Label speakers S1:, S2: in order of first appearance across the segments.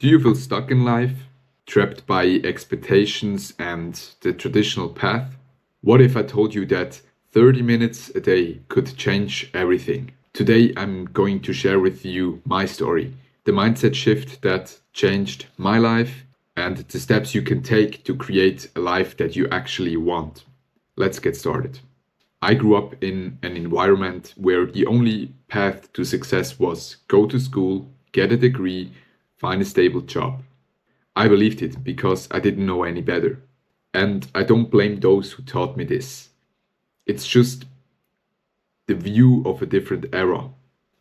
S1: Do you feel stuck in life, trapped by expectations and the traditional path? What if I told you that 30 minutes a day could change everything? Today I'm going to share with you my story, the mindset shift that changed my life, and the steps you can take to create a life that you actually want. Let's get started. I grew up in an environment where the only path to success was go to school, get a degree, find a stable job. I believed it because I didn't know any better. And I don't blame those who taught me this. It's just the view of a different era.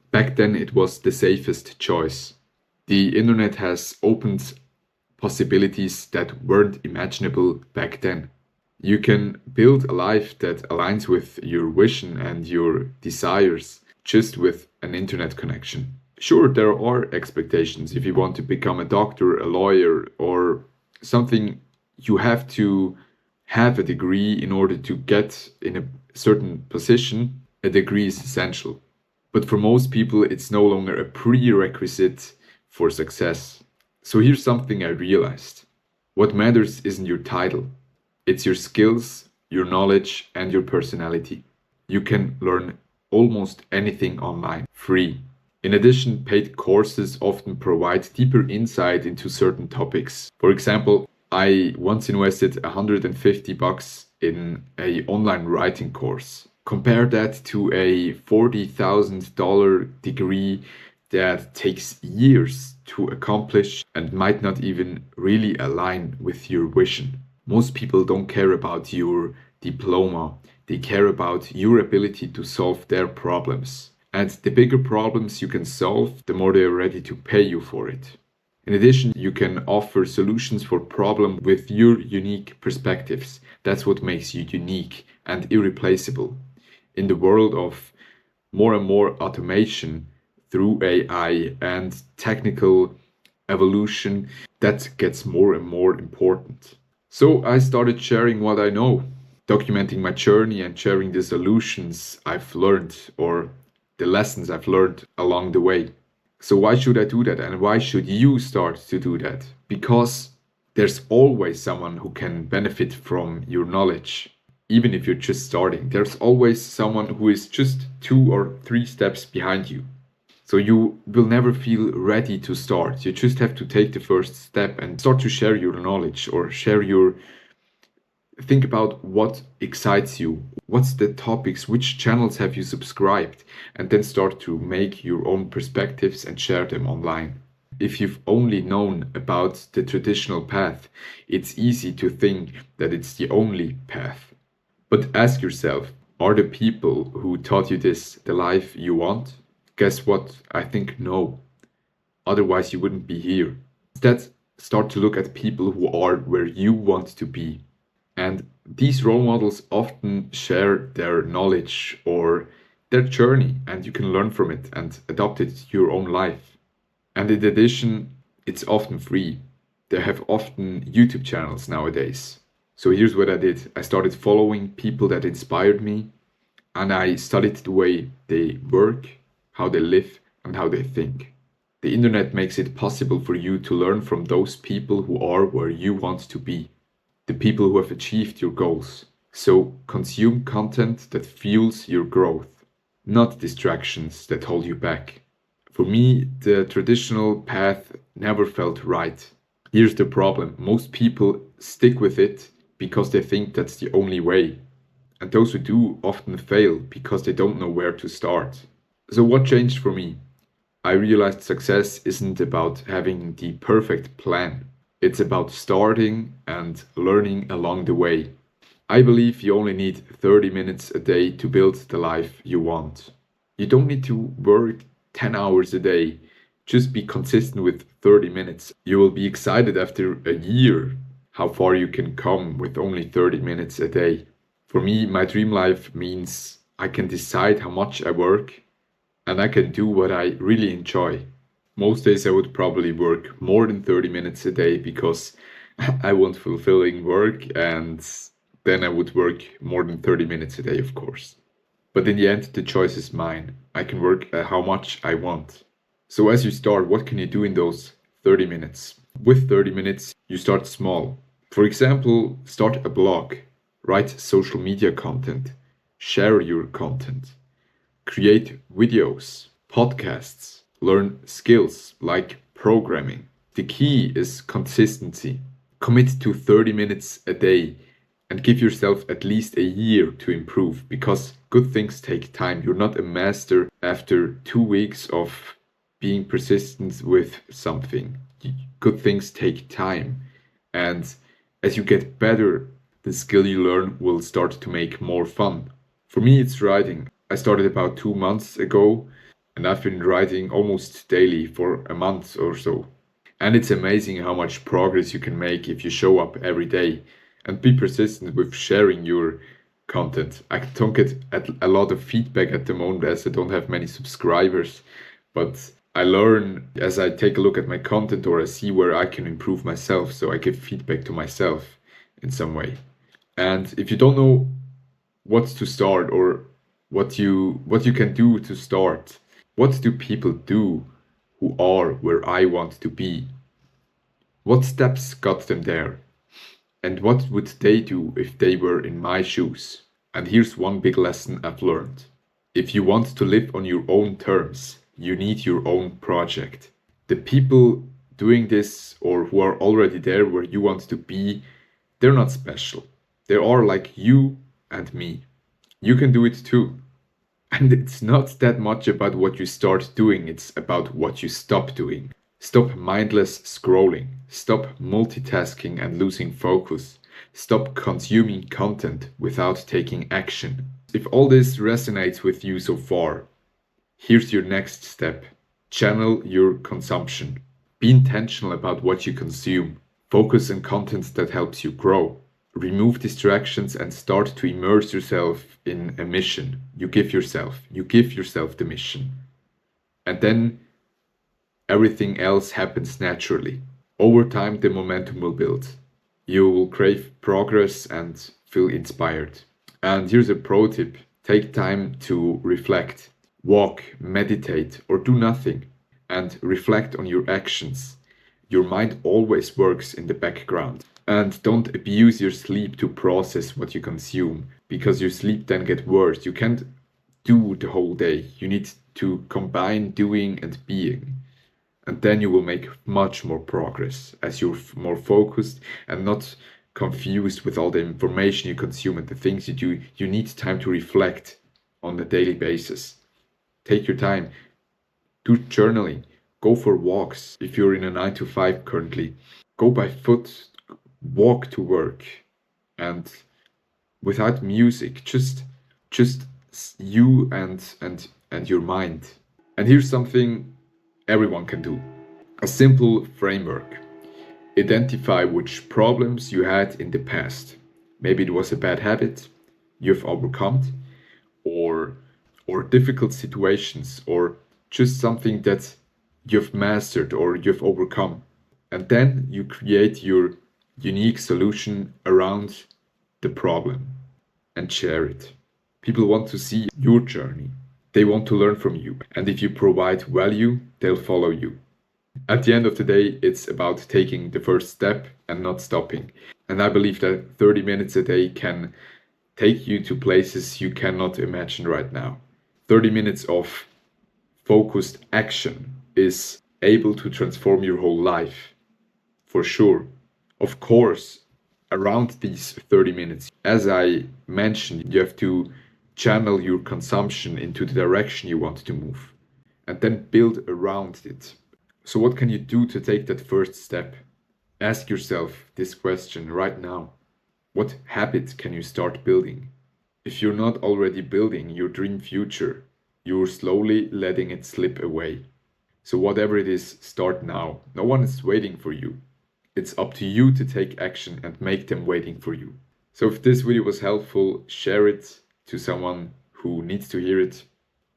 S1: Back then, it was the safest choice. The internet has opened possibilities that weren't imaginable back then. You can build a life that aligns with your vision and your desires just with an internet connection. Sure, there are expectations. If you want to become a doctor, a lawyer, or something, you have to have a degree in order to get in a certain position. A degree is essential. But for most people, it's no longer a prerequisite for success. So here's something I realized. What matters isn't your title. It's your skills, your knowledge, and your personality. You can learn almost anything online, free. In addition, paid courses often provide deeper insight into certain topics. For example, I once invested $150 in an online writing course. Compare that to a $40,000 degree that takes years to accomplish and might not even really align with your vision. Most people don't care about your diploma, they care about your ability to solve their problems. And the bigger problems you can solve, the more they're ready to pay you for it. In addition, you can offer solutions for problems with your unique perspectives. That's what makes you unique and irreplaceable. In the world of more and more automation through AI and technical evolution, that gets more and more important. So I started sharing what I know, documenting my journey and sharing the solutions I've learned or the lessons I've learned along the way. So why should I do that and why should you start to do that? Because there's always someone who can benefit from your knowledge. Even if you're just starting, there's always someone who is just 2 or 3 steps behind you. So you will never feel ready to start. You just have to take the first step and start to share your knowledge or think about what excites you. What's the topics? Which channels have you subscribed? And then start to make your own perspectives and share them online. If you've only known about the traditional path, it's easy to think that it's the only path. But ask yourself, are the people who taught you this the life you want? Guess what? I think no. Otherwise, you wouldn't be here. Instead, start to look at people who are where you want to be. And these role models often share their knowledge or their journey, and you can learn from it and adopt it to your own life. And in addition, it's often free. They have often YouTube channels nowadays. So here's what I did. I started following people that inspired me, and I studied the way they work, how they live, and how they think. The internet makes it possible for you to learn from those people who are where you want to be, the people who have achieved your goals. So consume content that fuels your growth, not distractions that hold you back. For me, the traditional path never felt right. Here's the problem. Most people stick with it because they think that's the only way. And those who do often fail because they don't know where to start. So what changed for me? I realized success isn't about having the perfect plan. It's about starting and learning along the way. I believe you only need 30 minutes a day to build the life you want. You don't need to work 10 hours a day. Just be consistent with 30 minutes. You will be excited after a year how far you can come with only 30 minutes a day. For me, my dream life means I can decide how much I work and I can do what I really enjoy. Most days I would probably work more than 30 minutes a day because I want fulfilling work, and then I would work more than 30 minutes a day, of course. But in the end, the choice is mine. I can work how much I want. So as you start, what can you do in those 30 minutes. With 30 minutes, you start small. For example, start a blog, write social media content, share your content, create videos, podcasts, learn skills like programming. The key is consistency. Commit to 30 minutes a day and give yourself at least a year to improve, because good things take time. You're not a master after 2 weeks of being persistent with something. Good things take time. And as you get better, the skill you learn will start to make more fun. For me, it's writing. I started about 2 months ago, and I've been writing almost daily for a month or so. And it's amazing how much progress you can make if you show up every day and be persistent with sharing your content. I don't get a lot of feedback at the moment as I don't have many subscribers, but I learn as I take a look at my content or I see where I can improve myself, so I give feedback to myself in some way. And if you don't know what to start or what you can do to start, what do people do who are where I want to be? What steps got them there? And what would they do if they were in my shoes? And here's one big lesson I've learned. If you want to live on your own terms, you need your own project. The people doing this or who are already there where you want to be, they're not special. They are like you and me. You can do it too. And it's not that much about what you start doing, it's about what you stop doing. Stop mindless scrolling. Stop multitasking and losing focus. Stop consuming content without taking action. If all this resonates with you so far, here's your next step. Channel your consumption. Be intentional about what you consume. Focus on content that helps you grow. Remove distractions and start to immerse yourself in a mission. You give yourself the mission. And then everything else happens naturally. Over time, the momentum will build. You will crave progress and feel inspired. And here's a pro tip. Take time to reflect. Walk, meditate, or do nothing. And reflect on your actions. Your mind always works in the background. And don't abuse your sleep to process what you consume, because your sleep then gets worse. You can't do the whole day. You need to combine doing and being. And then you will make much more progress as you're more focused and not confused with all the information you consume and the things you do. You need time to reflect on a daily basis. Take your time. Do journaling. Go for walks. If you're in a 9 to 5 currently, go by foot, walk to work, and without music, just you and your mind. And here's something everyone can do. A simple framework. Identify which problems you had in the past. Maybe it was a bad habit you've overcome, or difficult situations, or just something that you've mastered or you've overcome. And then you create your unique solution around the problem and share it. People want to see your journey. They want to learn from you. And if you provide value, they'll follow you. At the end of the day, it's about taking the first step and not stopping. And I believe that 30 minutes a day can take you to places you cannot imagine right now. 30 minutes of focused action is able to transform your whole life, for sure. Of course, around these 30 minutes, as I mentioned, you have to channel your consumption into the direction you want to move and then build around it. So what can you do to take that first step? Ask yourself this question right now. What habit can you start building? If you're not already building your dream future, you're slowly letting it slip away. So whatever it is, start now. No one is waiting for you. It's up to you to take action and make them waiting for you. So if this video was helpful, share it to someone who needs to hear it.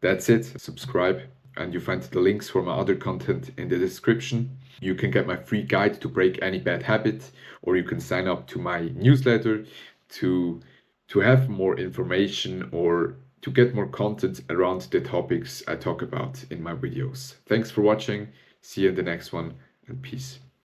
S1: That's it. Subscribe, and you find the links for my other content in the description. You can get my free guide to break any bad habit, or you can sign up to my newsletter to have more information or to get more content around the topics I talk about in my videos. Thanks for watching. See you in the next one. and peace.